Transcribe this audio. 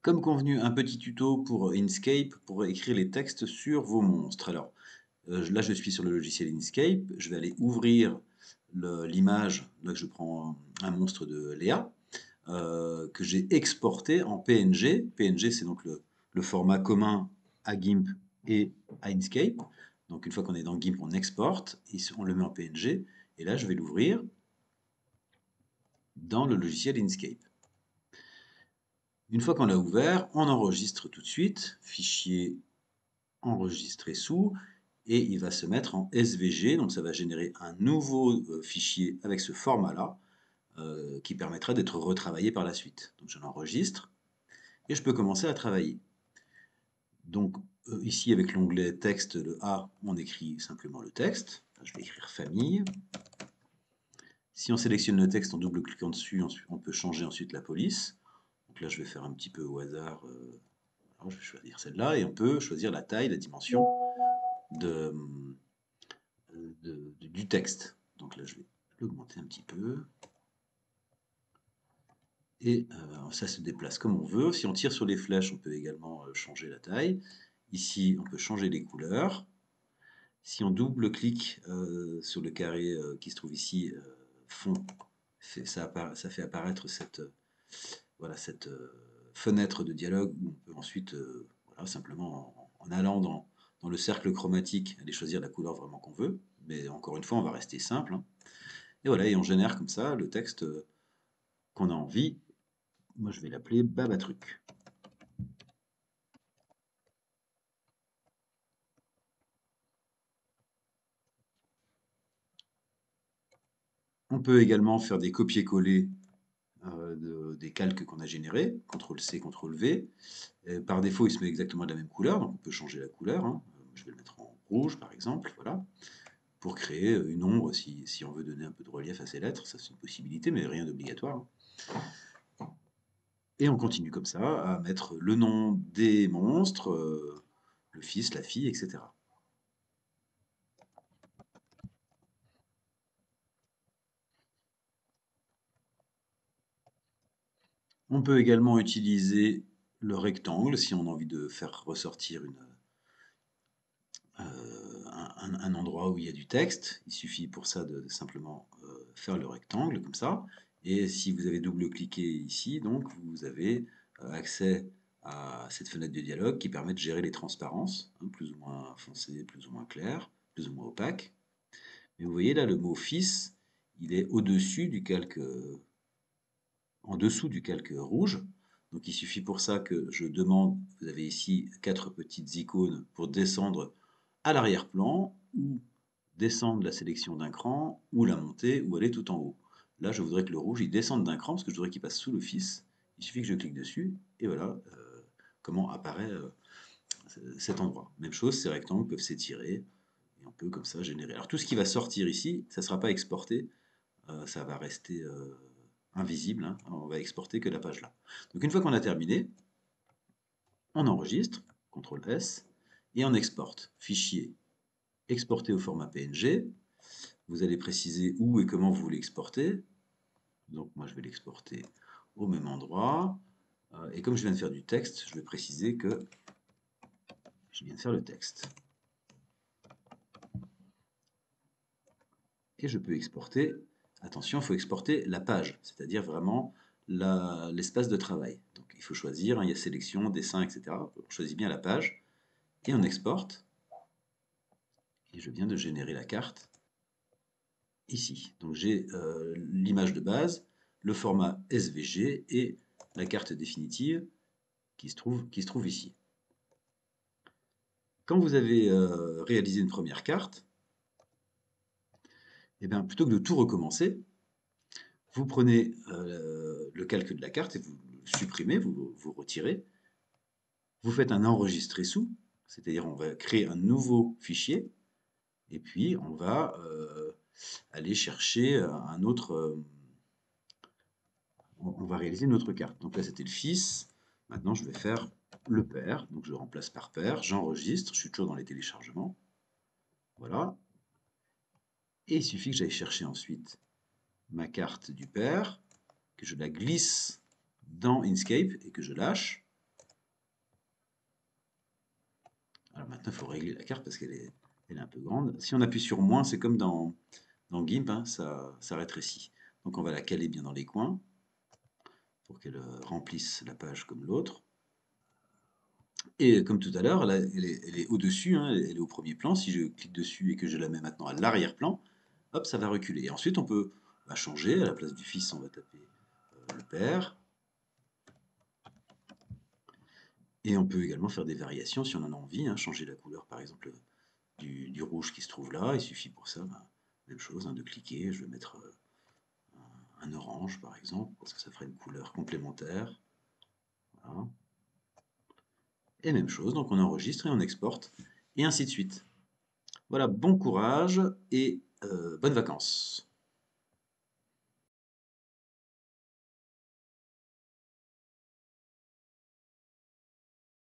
Comme convenu, un petit tuto pour Inkscape pour écrire les textes sur vos monstres. Alors, là, je suis sur le logiciel Inkscape. Je vais aller ouvrir l'image. Là, je prends un monstre de Léa que j'ai exporté en PNG. PNG, c'est donc le format commun à GIMP et à Inkscape. Donc, une fois qu'on est dans GIMP, on exporte, on le met en PNG. Et là, je vais l'ouvrir dans le logiciel Inkscape. Une fois qu'on l'a ouvert, on enregistre tout de suite, fichier enregistré sous, et il va se mettre en SVG, donc ça va générer un nouveau fichier avec ce format-là, qui permettra d'être retravaillé par la suite. Donc je l'enregistre, et je peux commencer à travailler. Donc ici, avec l'onglet texte, le A, on écrit simplement le texte. Je vais écrire famille. Si on sélectionne le texte en double-cliquant dessus, on peut changer ensuite la police. Donc là, je vais faire un petit peu au hasard. Alors, je vais choisir celle-là, et on peut choisir la taille, la dimension de, du texte. Donc là, je vais l'augmenter un petit peu. Et ça se déplace comme on veut. Si on tire sur les flèches, on peut également changer la taille. Ici, on peut changer les couleurs. Si on double-clique sur le carré qui se trouve ici, fond, ça fait apparaître voilà, cette fenêtre de dialogue où on peut ensuite, voilà, simplement en allant dans le cercle chromatique, aller choisir la couleur vraiment qu'on veut. Mais encore une fois, on va rester simple, hein. Et voilà, et on génère comme ça le texte qu'on a envie. Moi, je vais l'appeler Babatruc. On peut également faire des copier-coller des calques qu'on a générés, CTRL-C, CTRL-V. Par défaut, il se met exactement de la même couleur, donc on peut changer la couleur, hein. Je vais le mettre en rouge, par exemple, voilà, pour créer une ombre si on veut donner un peu de relief à ces lettres. Ça, c'est une possibilité, mais rien d'obligatoire, hein. Et on continue comme ça à mettre le nom des monstres, le fils, la fille, etc. On peut également utiliser le rectangle si on a envie de faire ressortir un endroit où il y a du texte. Il suffit pour ça de simplement faire le rectangle comme ça. Et si vous avez double-cliqué ici, donc vous avez accès à cette fenêtre de dialogue qui permet de gérer les transparences, hein, plus ou moins foncées, plus ou moins claires, plus ou moins opaques. Mais vous voyez là, le mot fils, il est au-dessus du calque, en dessous du calque rouge. Donc il suffit pour ça que je demande, vous avez ici 4 petites icônes pour descendre à l'arrière-plan, ou descendre la sélection d'un cran, ou la monter, ou aller tout en haut. Là, je voudrais que le rouge il descende d'un cran, parce que je voudrais qu'il passe sous le fils. Il suffit que je clique dessus, et voilà comment apparaît cet endroit. Même chose, ces rectangles peuvent s'étirer, et on peut comme ça générer. Alors tout ce qui va sortir ici, ça ne sera pas exporté, ça va rester invisible, hein. On va exporter que la page là. Donc une fois qu'on a terminé, on enregistre, CTRL S, et on exporte. Fichier exporté au format PNG. Vous allez préciser où et comment vous voulez exporter. Donc moi je vais l'exporter au même endroit. Et comme je viens de faire du texte, je vais préciser que je viens de faire le texte. Et je peux exporter, attention, il faut exporter la page, c'est-à-dire vraiment l'espace de travail. Donc il faut choisir, hein, il y a sélection, dessin, etc. On choisit bien la page, et on exporte. Et je viens de générer la carte ici. Donc j'ai l'image de base, le format SVG et la carte définitive qui se trouve ici. Quand vous avez réalisé une première carte, eh bien, plutôt que de tout recommencer, vous prenez le calque de la carte et vous le supprimez, vous retirez. Vous faites un enregistrer sous, c'est-à-dire on va créer un nouveau fichier et puis on va aller chercher un autre. On va réaliser une autre carte. Donc là c'était le fils. Maintenant je vais faire le père. Donc je remplace par père. J'enregistre. Je suis toujours dans les téléchargements. Voilà. Et il suffit que j'aille chercher ensuite ma carte du père, que je la glisse dans Inkscape et que je lâche. Alors maintenant, il faut régler la carte parce elle est un peu grande. Si on appuie sur moins, c'est comme dans GIMP, hein, ça rétrécit. Donc on va la caler bien dans les coins pour qu'elle remplisse la page comme l'autre. Et comme tout à l'heure, elle est au-dessus, hein, elle est au premier plan. Si je clique dessus et que je la mets maintenant à l'arrière-plan, hop, ça va reculer. Et ensuite, on peut changer. À la place du fils, on va taper le père. Et on peut également faire des variations si on en a envie, hein, changer la couleur, par exemple, du rouge qui se trouve là. Il suffit pour ça, ben, même chose, hein, de cliquer. Je vais mettre un orange, par exemple, parce que ça ferait une couleur complémentaire. Voilà. Et même chose, donc on enregistre et on exporte, et ainsi de suite. Voilà, bon courage et bonnes vacances.